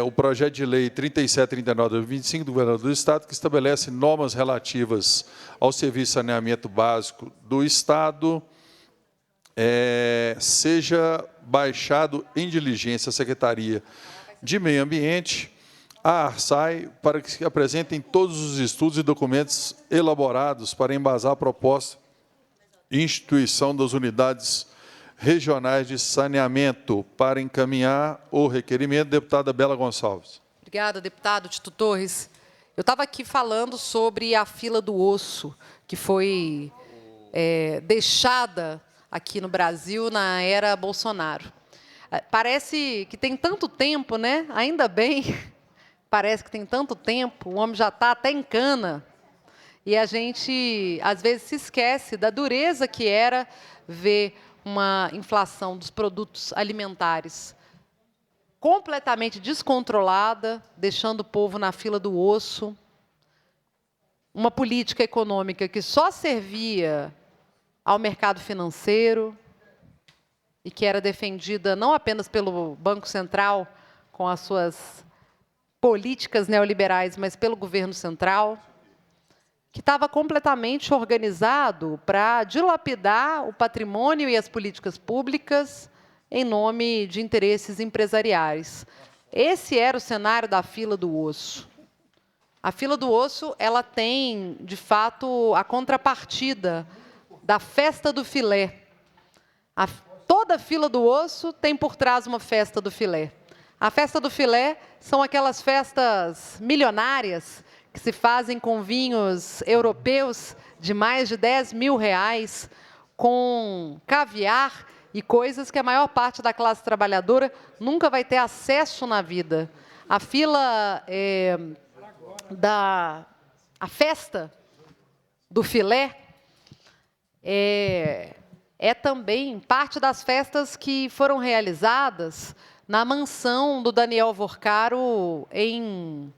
o projeto de lei 3739 de 2025 do governador do Estado, que estabelece normas relativas ao serviço de saneamento básico do Estado, seja baixado em diligência à Secretaria de Meio Ambiente, a ARSAI, para que se apresentem todos os estudos e documentos elaborados para embasar a proposta de instituição das unidades regionais de saneamento. Para encaminhar o requerimento, deputada Bela Gonçalves. Obrigada, deputado Tito Torres. Eu estava aqui falando sobre a fila do osso, que foi deixada aqui no Brasil na era Bolsonaro. Parece que tem tanto tempo, né? Ainda bem, parece que tem tanto tempo, o homem já está até em cana. E a gente, às vezes, se esquece da dureza que era ver uma inflação dos produtos alimentares completamente descontrolada, deixando o povo na fila do osso. Uma política econômica que só servia ao mercado financeiro e que era defendida não apenas pelo Banco Central, com as suas políticas neoliberais, mas pelo governo central, que estava completamente organizado para dilapidar o patrimônio e as políticas públicas em nome de interesses empresariais. Esse era o cenário da fila do osso. A fila do osso, ela tem, de fato, a contrapartida da festa do filé. Toda fila do osso tem por trás uma festa do filé. A festa do filé são aquelas festas milionárias que se fazem com vinhos europeus de mais de R$10.000, com caviar e coisas que a maior parte da classe trabalhadora nunca vai ter acesso na vida. A fila a festa do filé é também parte das festas que foram realizadas na mansão do Daniel Vorcaro em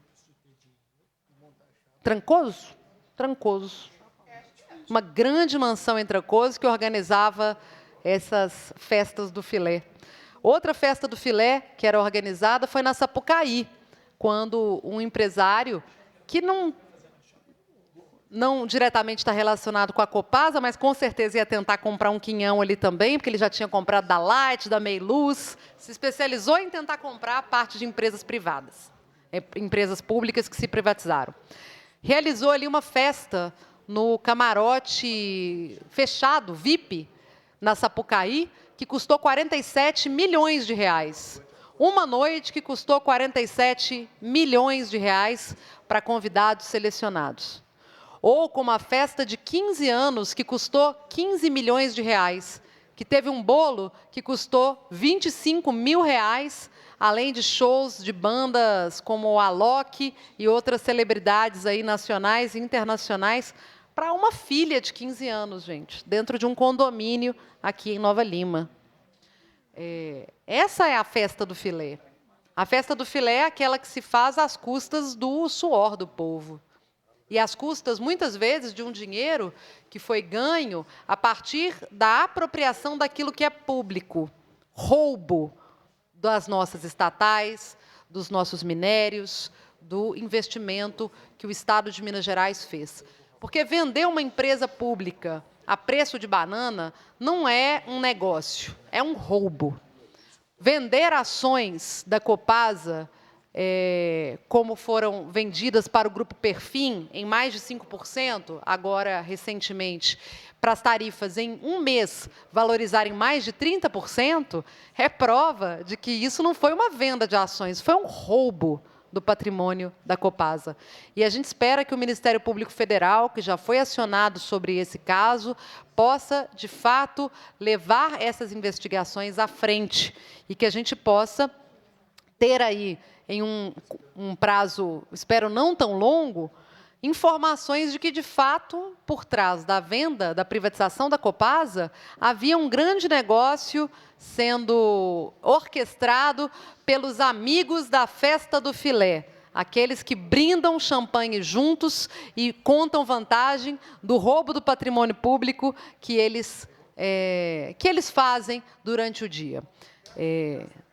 Trancoso? Trancoso. Uma grande mansão em Trancoso que organizava essas festas do filé. Outra festa do filé que era organizada foi na Sapucaí, quando um empresário que não diretamente está relacionado com a Copasa, mas com certeza ia tentar comprar um quinhão ali também, porque ele já tinha comprado da Light, da Meiluz, se especializou em tentar comprar parte de empresas privadas, empresas públicas que se privatizaram. Realizou ali uma festa no camarote fechado, VIP, na Sapucaí, que custou R$47 milhões. Uma noite que custou R$47 milhões para convidados selecionados. Ou com uma festa de 15 anos que custou R$15 milhões, que teve um bolo que custou R$25 mil, além de shows de bandas como o Alok e outras celebridades aí nacionais e internacionais, para uma filha de 15 anos, gente, dentro de um condomínio aqui em Nova Lima. Essa é a festa do filé. A festa do filé é aquela que se faz às custas do suor do povo. E às custas, muitas vezes, de um dinheiro que foi ganho a partir da apropriação daquilo que é público. Roubo das nossas estatais, dos nossos minérios, do investimento que o Estado de Minas Gerais fez. Porque vender uma empresa pública a preço de banana não é um negócio, é um roubo. Vender ações da Copasa, como foram vendidas para o Grupo Perfin, em mais de 5%, agora, recentemente, para as tarifas em um mês valorizarem mais de 30%, é prova de que isso não foi uma venda de ações, foi um roubo do patrimônio da Copasa. E a gente espera que o Ministério Público Federal, que já foi acionado sobre esse caso, possa, de fato, levar essas investigações à frente e que a gente possa ter aí, em um prazo, espero não tão longo, informações de que, de fato, por trás da venda, da privatização da Copasa, havia um grande negócio sendo orquestrado pelos amigos da festa do filé, aqueles que brindam champanhe juntos e contam vantagem do roubo do patrimônio público que eles que eles fazem durante o dia.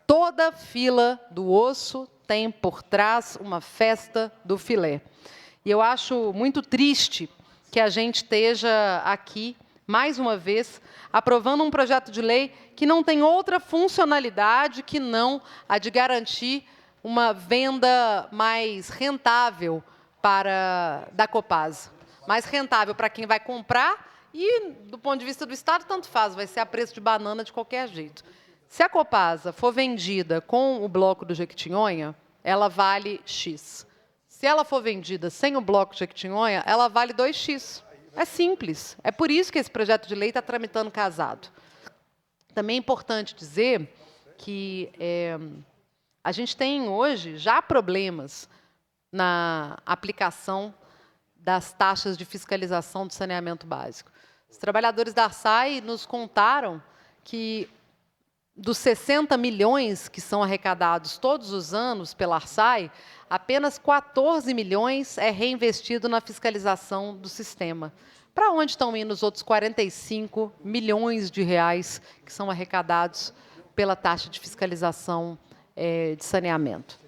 Toda fila do osso tem por trás uma festa do filé. E eu acho muito triste que a gente esteja aqui, mais uma vez, aprovando um projeto de lei que não tem outra funcionalidade que não a de garantir uma venda mais rentável da Copasa. Mais rentável para quem vai comprar e, do ponto de vista do Estado, tanto faz, vai ser a preço de banana de qualquer jeito. Se a Copasa for vendida com o bloco do Jequitinhonha, ela vale X. Se ela for vendida sem o bloco de Jequitinhonha, ela vale 2x. É simples. É por isso que esse projeto de lei está tramitando casado. Também é importante dizer que a gente tem hoje já problemas na aplicação das taxas de fiscalização do saneamento básico. Os trabalhadores da Arsai nos contaram que, dos 60 milhões que são arrecadados todos os anos pela Arsai, apenas 14 milhões é reinvestido na fiscalização do sistema. Para onde estão indo os outros 45 milhões de reais que são arrecadados pela taxa de fiscalização de saneamento?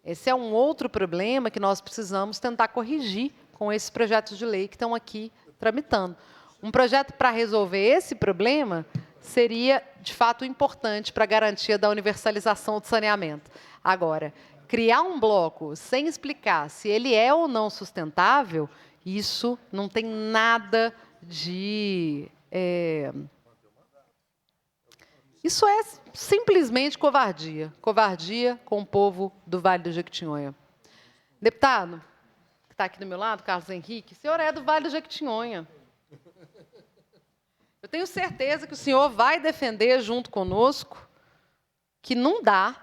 Esse é um outro problema que nós precisamos tentar corrigir com esses projetos de lei que estão aqui tramitando. Um projeto para resolver esse problema seria, de fato, importante para a garantia da universalização do saneamento. Agora, criar um bloco sem explicar se ele é ou não sustentável, isso não tem nada de... Isso é simplesmente covardia. Covardia com o povo do Vale do Jequitinhonha. Deputado, que está aqui do meu lado, Carlos Henrique, o senhor é do Vale do Jequitinhonha. Eu tenho certeza que o senhor vai defender junto conosco que não dá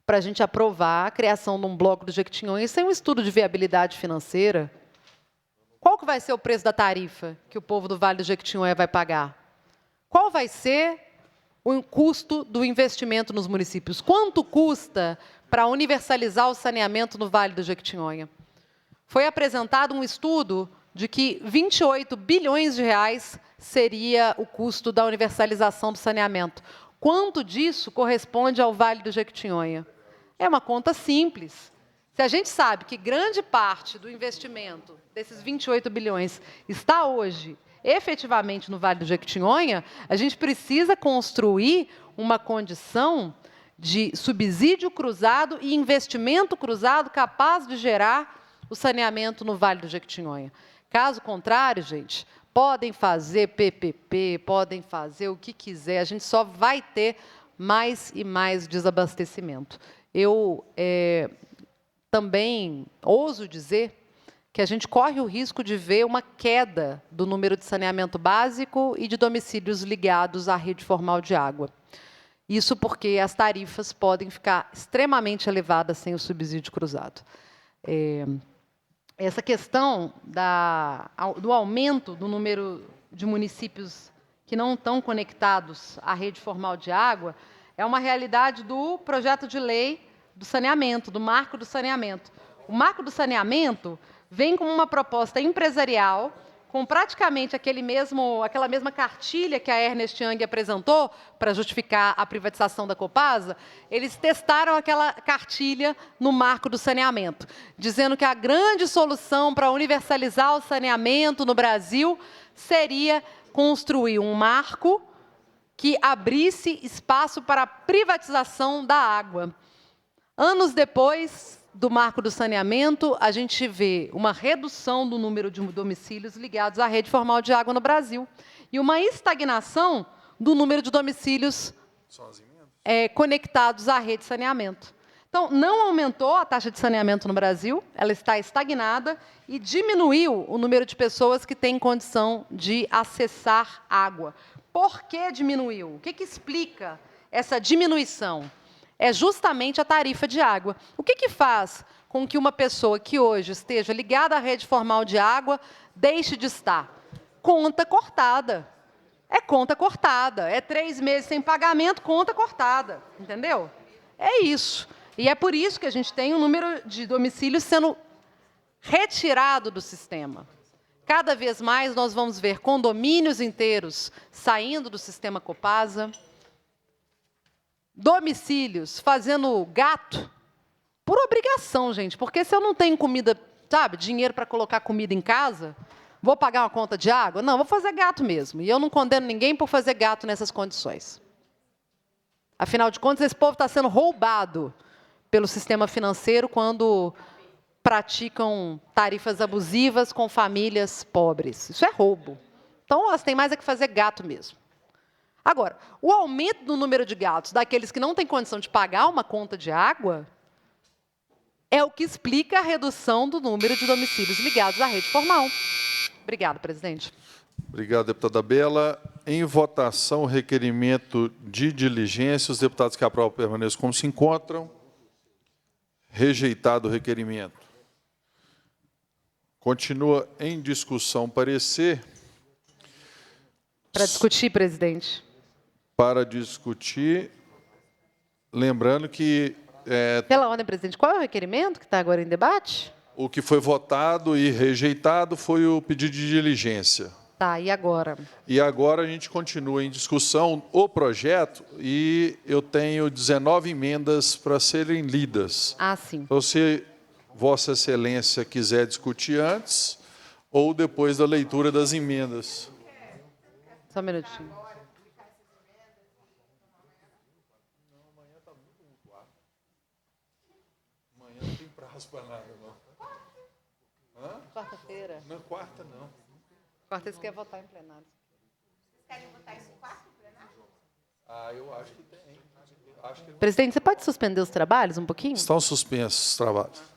para a gente aprovar a criação de um bloco do Jequitinhonha sem um estudo de viabilidade financeira. Qual que vai ser o preço da tarifa que o povo do Vale do Jequitinhonha vai pagar? Qual vai ser o custo do investimento nos municípios? Quanto custa para universalizar o saneamento no Vale do Jequitinhonha? Foi apresentado um estudo de que 28 bilhões de reais seria o custo da universalização do saneamento. Quanto disso corresponde ao Vale do Jequitinhonha? É uma conta simples. Se a gente sabe que grande parte do investimento desses 28 bilhões está hoje efetivamente no Vale do Jequitinhonha, a gente precisa construir uma condição de subsídio cruzado e investimento cruzado capaz de gerar o saneamento no Vale do Jequitinhonha. Caso contrário, gente, podem fazer PPP, podem fazer o que quiser, a gente só vai ter mais e mais desabastecimento. Eu também ouso dizer que a gente corre o risco de ver uma queda do número de saneamento básico e de domicílios ligados à rede formal de água. Isso porque as tarifas podem ficar extremamente elevadas sem o subsídio cruzado. Essa questão do aumento do número de municípios que não estão conectados à rede formal de água é uma realidade do projeto de lei do saneamento, do Marco do Saneamento. O Marco do Saneamento vem com uma proposta empresarial, com praticamente aquela mesma cartilha que a Ernest Young apresentou para justificar a privatização da Copasa. Eles testaram aquela cartilha no Marco do Saneamento, dizendo que a grande solução para universalizar o saneamento no Brasil seria construir um marco que abrisse espaço para a privatização da água. Anos depois do Marco do Saneamento, a gente vê uma redução do número de domicílios ligados à rede formal de água no Brasil e uma estagnação do número de domicílios conectados à rede de saneamento. Então, não aumentou a taxa de saneamento no Brasil, ela está estagnada e diminuiu o número de pessoas que têm condição de acessar água. Por que diminuiu? O que explica essa diminuição? É justamente a tarifa de água. O que faz com que uma pessoa que hoje esteja ligada à rede formal de água deixe de estar? Conta cortada. É conta cortada. É 3 meses sem pagamento, conta cortada. Entendeu? É isso. E é por isso que a gente tem um número de domicílios sendo retirado do sistema. Cada vez mais nós vamos ver condomínios inteiros saindo do sistema Copasa, domicílios fazendo gato por obrigação, gente, porque se eu não tenho comida, sabe, dinheiro para colocar comida em casa, vou pagar uma conta de água? Não, vou fazer gato mesmo. E eu não condeno ninguém por fazer gato nessas condições. Afinal de contas, esse povo está sendo roubado pelo sistema financeiro quando praticam tarifas abusivas com famílias pobres. Isso é roubo. Então, elas têm mais é que fazer gato mesmo. Agora, o aumento do número de gatos daqueles que não têm condição de pagar uma conta de água é o que explica a redução do número de domicílios ligados à rede formal. Obrigada, presidente. Obrigado, deputada Bela. Em votação, o requerimento de diligência. Os deputados que aprovam permaneçam como se encontram. Rejeitado o requerimento. Continua em discussão o parecer. Para discutir, presidente. Para discutir, lembrando que Pela ordem, presidente, qual é o requerimento que está agora em debate? o que foi votado e rejeitado foi o pedido de diligência. Tá, e agora? E agora a gente continua em discussão o projeto e eu tenho 19 emendas para serem lidas. Ah, sim. Então, se Vossa Excelência quiser discutir antes ou depois da leitura das emendas. Só um minutinho. Amanhã não tem prazo para nada, não. Quarta-feira. Não, quarta não. Quarta você quer votar em plenário. Vocês querem botar isso em quarto, plenário? Ah, eu acho que tem. Acho que Presidente, você pode suspender os trabalhos um pouquinho? estão suspensos os trabalhos.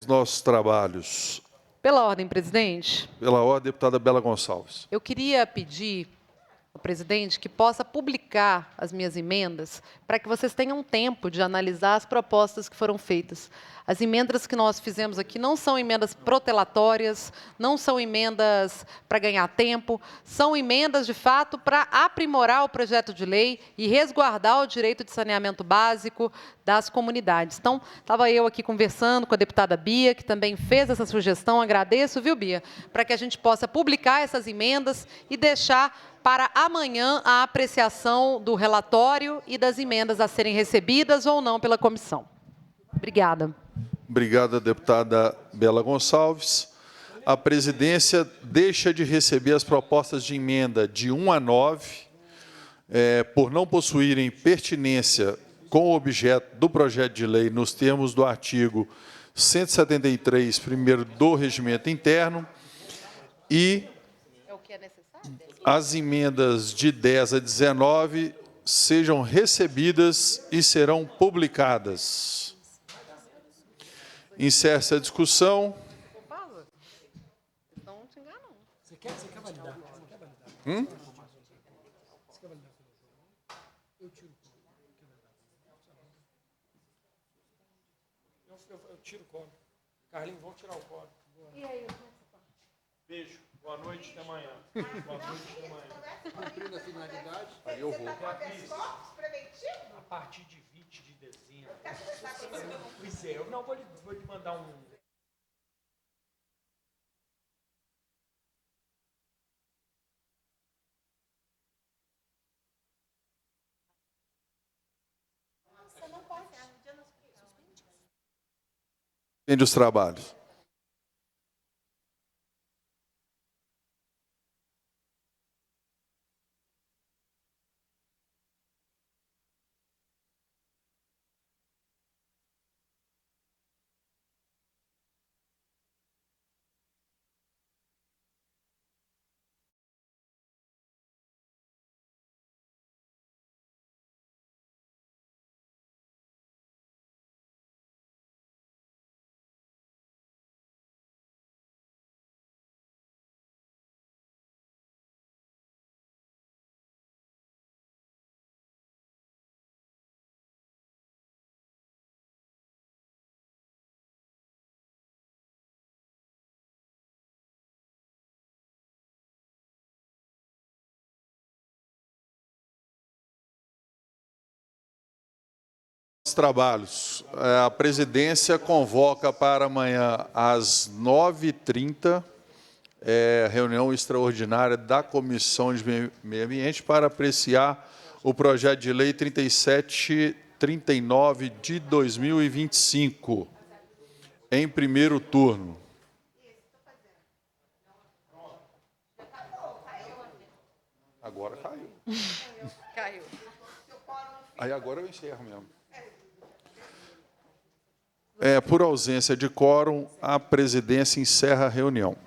Os nossos trabalhos. Pela ordem, presidente. Pela ordem, deputada Bela Gonçalves. Eu queria pedir ao presidente que possa publicar as minhas emendas para que vocês tenham tempo de analisar as propostas que foram feitas. As emendas que nós fizemos aqui não são emendas protelatórias, não são emendas para ganhar tempo, são emendas, de fato, para aprimorar o projeto de lei e resguardar o direito de saneamento básico das comunidades. Então, estava eu aqui conversando com a deputada Bia, que também fez essa sugestão, agradeço, viu, Bia, para que a gente possa publicar essas emendas e deixar para amanhã a apreciação do relatório e das emendas a serem recebidas ou não pela comissão. Obrigada. Obrigada, deputada Bela Gonçalves. A presidência deixa de receber as propostas de emenda de 1 a 9, por não possuírem pertinência com o objeto do projeto de lei nos termos do artigo 173, primeiro do Regimento Interno, e as emendas de 10 a 19 sejam recebidas e serão publicadas. Encerra-se a discussão. Você quer validar? Eu tiro o coro. Eu tiro o coro. Carlinhos, vamos tirar o coro. E aí, beijo. Boa noite, até amanhã. Boa noite, até amanhã. Cumprindo a finalidade. Aí eu vou. A partir de 20 de dezembro. Pois é, eu não vou lhe mandar um... Suspende os trabalhos. Trabalhos. A presidência convoca para amanhã às 9h30 reunião extraordinária da Comissão de Meio Ambiente para apreciar o projeto de lei 3739 de 2025 em primeiro turno. Agora caiu. Caiu. Aí agora eu encerro mesmo. Por ausência de quórum, a presidência encerra a reunião.